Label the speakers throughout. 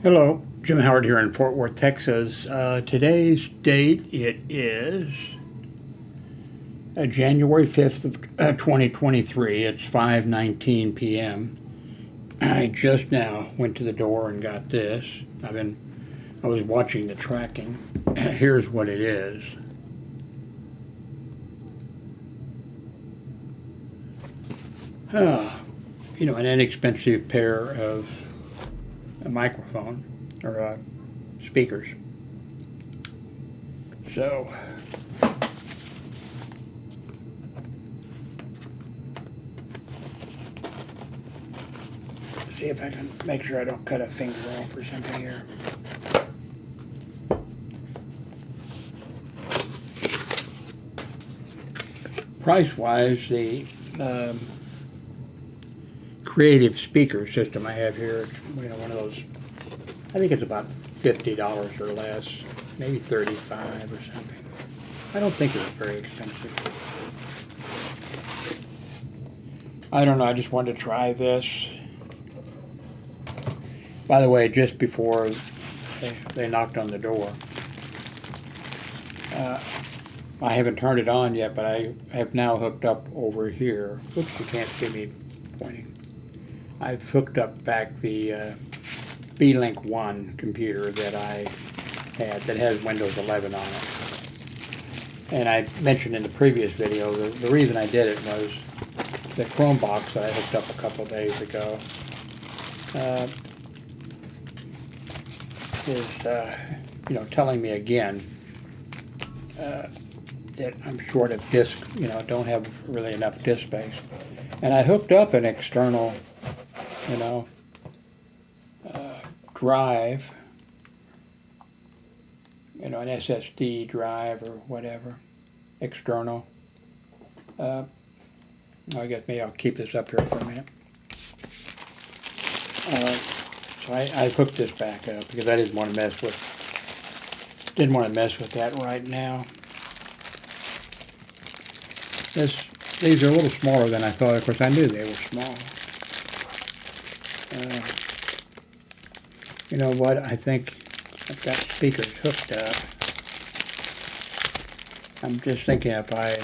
Speaker 1: Hello, Jim Howard here in Fort Worth, Texas. Today's date, it is January 5th of 2023. It's 5:19 p.m. I just now went to the door and got this. I was watching the tracking. Here's what it is. An inexpensive pair of a microphone or speakers. So see if I can make sure I don't cut a finger off or something here. Price-wise, the creative speaker system I have here, one of those, I think it's about $50 or less, maybe $35 or something. I don't think it was very expensive. I don't know, I just wanted to try this. By the way, just before they knocked on the door, I haven't turned it on yet, but I have now hooked up over here. Oops, you can't see me pointing. I've hooked up back the B-Link 1 computer that I had that has Windows 11 on it. And I mentioned in the previous video, the reason I did it was the Chrome box that I hooked up a couple of days ago is, telling me again that I'm short of disk, don't have really enough disk space. And I hooked up an external drive, an SSD drive or whatever, external. I guess maybe I'll keep this up here for a minute. So I hooked this back up because I didn't want to mess with that right now. These are a little smaller than I thought. Of course, I knew they were small. You know what? I think I've got speakers hooked up. I'm just thinking if I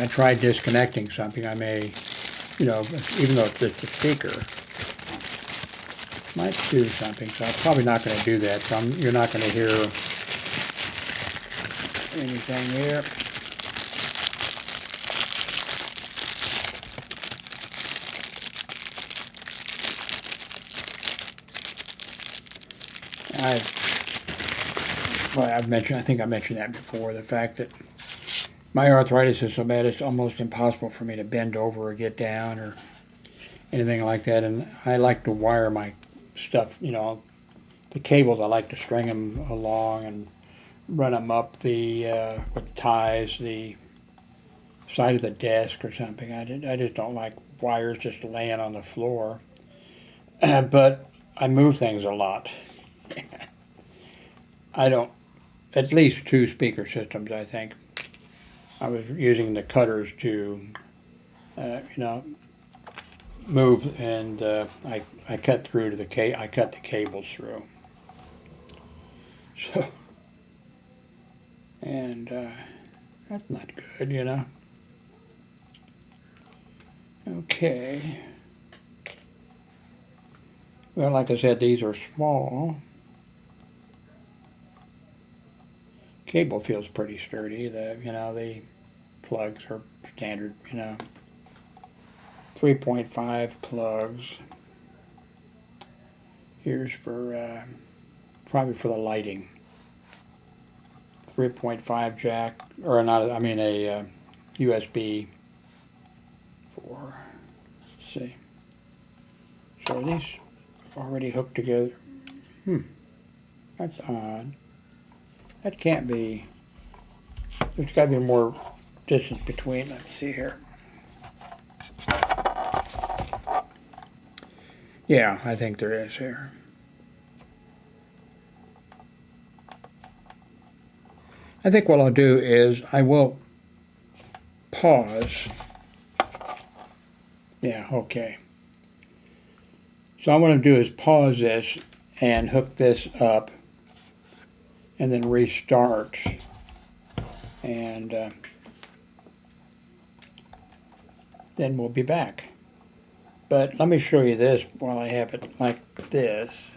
Speaker 1: try disconnecting something, I may, even though it's just a speaker, might do something. So I'm probably not going to do that. So you're not going to hear anything here. I think I mentioned that before, the fact that my arthritis is so bad it's almost impossible for me to bend over or get down or anything like that. And I like to wire my stuff, the cables, I like to string them along and run them up with ties, the side of the desk or something. I just don't like wires just laying on the floor. But I move things a lot. At least 2 speaker systems, I think. I was using the cutters to, move, and I cut through to I cut the cables through. So, and that's not good, Okay. Well, like I said, these are small. Cable feels pretty sturdy. The plugs are standard, 3.5 plugs. Here's for probably for the lighting. 3.5 jack, or not, I mean a USB for, let's see. So are these already hooked together? That's odd. That can't be, there's got to be more distance between. Let's see here. Yeah, I think there is here. I think what I'll do is I will pause. Yeah, okay. So what I'm going to do is pause this and hook this up and then restart. And then we'll be back. But let me show you this while I have it like this.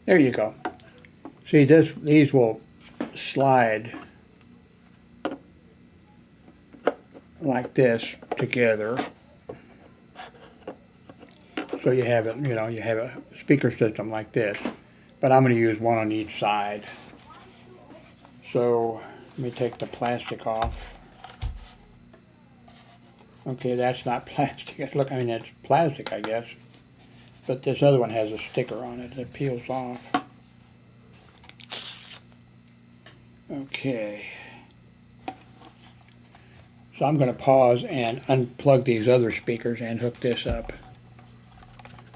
Speaker 1: There you go. See, these will slide like this together. So you have it, you know, you have a speaker system like this. But I'm going to use one on each side. So let me take the plastic off. Okay, that's not plastic. Look, I mean, it's plastic, I guess. But this other one has a sticker on it that peels off. Okay. So I'm going to pause and unplug these other speakers and hook this up.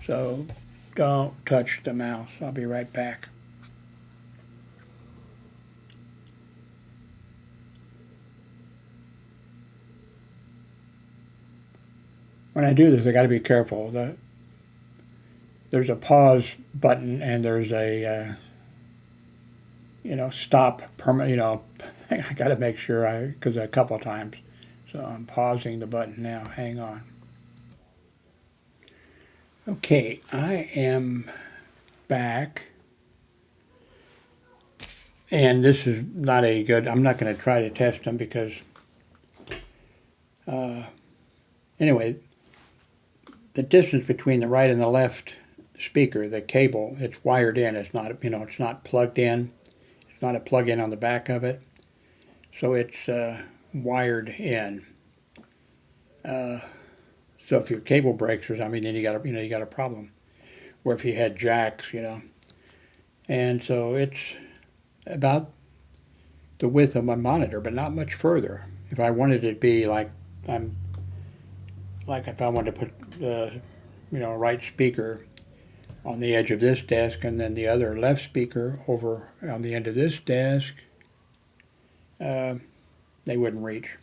Speaker 1: So don't touch the mouse. I'll be right back. When I do this, I got to be careful. There's a pause button and there's a stop permanent. I got to make sure because a couple of times. So I'm pausing the button now. Hang on. Okay, I am back. And this is not a good, I'm not going to try to test them because, anyway, the distance between the right and the left speaker, the cable, it's wired in. It's not, it's not plugged in. It's not a plug-in on the back of it. So it's wired in. So if your cable breaks or something, then you got a problem. Or if you had jacks, And so it's about the width of my monitor, but not much further. If I wanted it to be like if I wanted to put the right speaker on the edge of this desk and then the other left speaker over on the end of this desk, they wouldn't reach.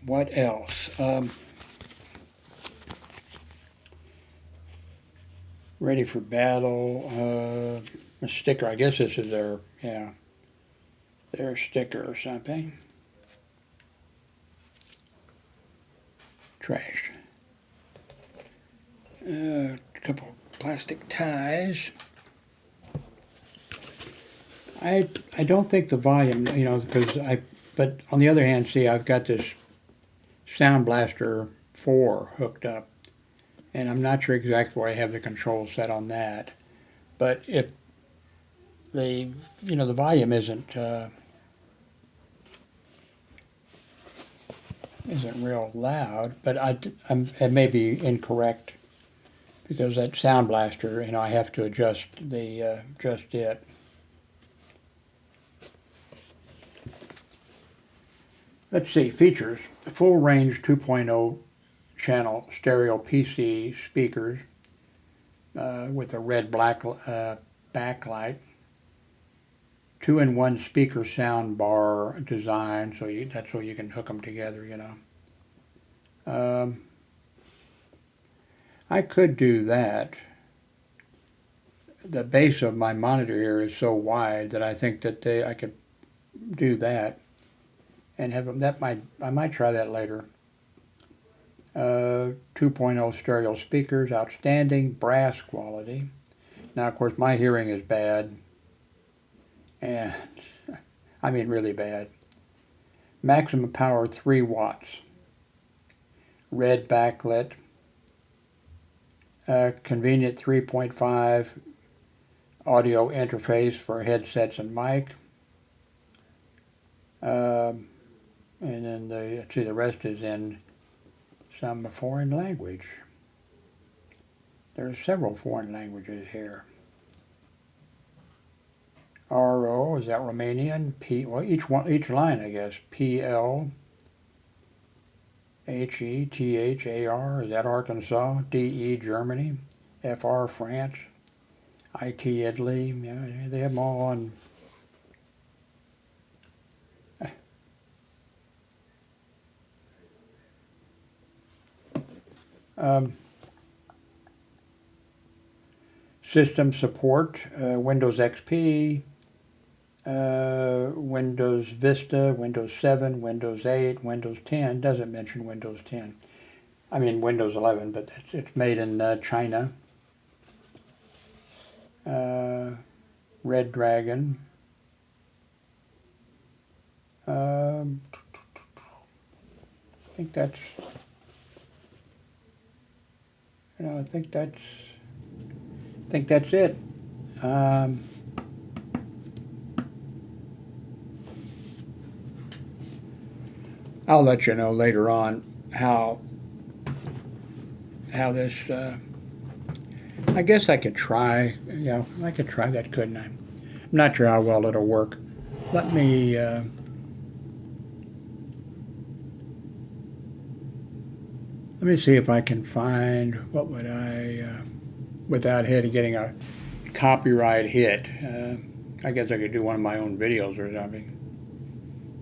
Speaker 1: What else? Ready for battle. A sticker. I guess this is their sticker or something. Trash. A couple plastic ties. I don't think the volume, but on the other hand, see, I've got this Sound Blaster 4 hooked up, and I'm not sure exactly where I have the control set on that. But if the volume isn't real loud, but it may be incorrect because that Sound Blaster, I have to adjust it. Let's see, features. Full range 2.0 channel stereo PC speakers with a red backlight. 2-in-1 speaker sound bar design, so that's so you can hook them together, I could do that. The base of my monitor here is so wide that I think that I could do that. And have them, I might try that later. 2.0 stereo speakers, outstanding brass quality. Now, of course, my hearing is bad, and I mean really bad. Maximum power 3 watts. Red backlit. Convenient 3.5 audio interface for headsets and mic. And then let's see, the rest is in some foreign language. There's several foreign languages here. RO, is that Romanian? Well, each line, I guess. PL, HETHAR, is that Arkansas? DE, Germany. FR, France. IT, Italy. Yeah, they have them all on. System support, Windows XP, Windows Vista, Windows 7, Windows 8, Windows 10. Doesn't mention Windows 10. I mean Windows 11, but it's made in China. Redragon. I think that's. I think that's it. I'll let you know later on how this. I guess I could try. I could try that, couldn't I? I'm not sure how well it'll work. Let me. Let me see if I can find what would I, without getting a copyright hit. I guess I could do one of my own videos or something.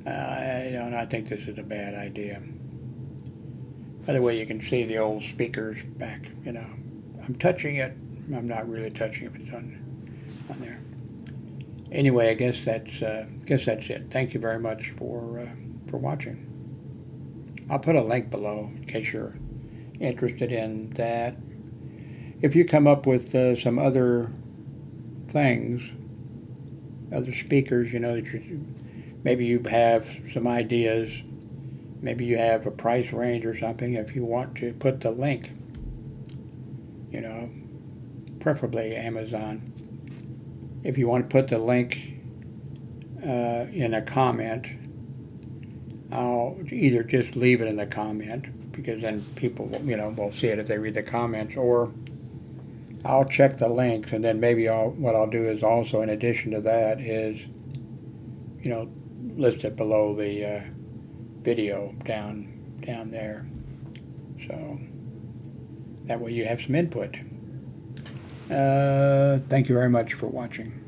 Speaker 1: I think this is a bad idea. By the way, you can see the old speakers back. I'm touching it. I'm not really touching it. It's on there. Anyway, I guess that's it. Thank you very much for watching. I'll put a link below in case you're interested in that. If you come up with some other things, other speakers, that maybe you have some ideas, maybe you have a price range or something, if you want to put the link, preferably Amazon, if you want to put the link in a comment, I'll either just leave it in the comment, because then people will see it if they read the comments, or I'll check the links, and then maybe what I'll do is also, in addition to that, is list it below the video down there, so that way you have some input. Thank you very much for watching.